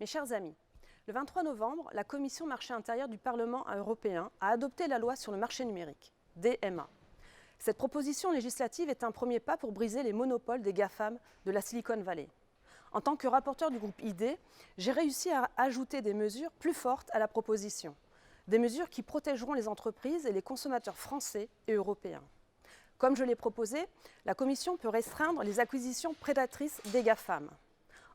Mes chers amis, le 23 novembre, la Commission marché intérieur du Parlement européen a adopté la loi sur le marché numérique, DMA. Cette proposition législative est un premier pas pour briser les monopoles des GAFAM de la Silicon Valley. En tant que rapporteur du groupe ID, j'ai réussi à ajouter des mesures plus fortes à la proposition. Des mesures qui protégeront les entreprises et les consommateurs français et européens. Comme je l'ai proposé, la Commission peut restreindre les acquisitions prédatrices des GAFAM.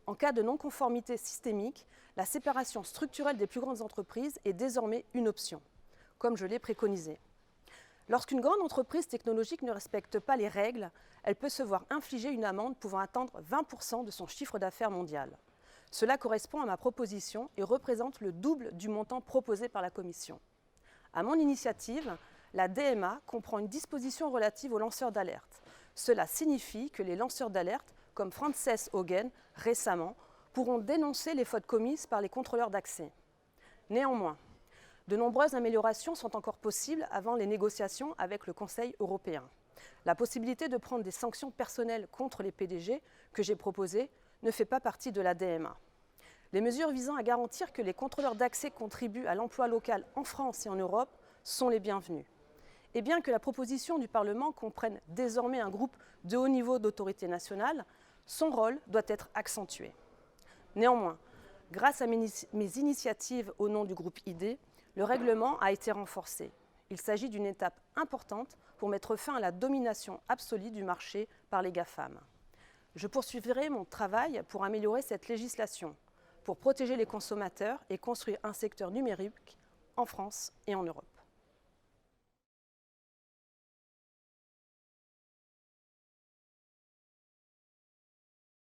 En cas de non-conformité systémique, la séparation structurelle des plus grandes entreprises est désormais une option, comme je l'ai préconisé. Lorsqu'une grande entreprise technologique ne respecte pas les règles, elle peut se voir infliger une amende pouvant atteindre 20% de son chiffre d'affaires mondial. Cela correspond à ma proposition et représente le double du montant proposé par la Commission. À mon initiative, la DMA comprend une disposition relative aux lanceurs d'alerte. Cela signifie que les lanceurs d'alerte, comme Frances Haugen récemment, pourront dénoncer les fautes commises par les contrôleurs d'accès. Néanmoins, de nombreuses améliorations sont encore possibles avant les négociations avec le Conseil européen. La possibilité de prendre des sanctions personnelles contre les PDG que j'ai proposées ne fait pas partie de la DMA. Les mesures visant à garantir que les contrôleurs d'accès contribuent à l'emploi local en France et en Europe sont les bienvenues. Et bien que la proposition du Parlement comprenne désormais un groupe de haut niveau d'autorité nationale, son rôle doit être accentué. Néanmoins, grâce à mes initiatives au nom du groupe ID, le règlement a été renforcé. Il s'agit d'une étape importante pour mettre fin à la domination absolue du marché par les GAFAM. Je poursuivrai mon travail pour améliorer cette législation, pour protéger les consommateurs et construire un secteur numérique en France et en Europe.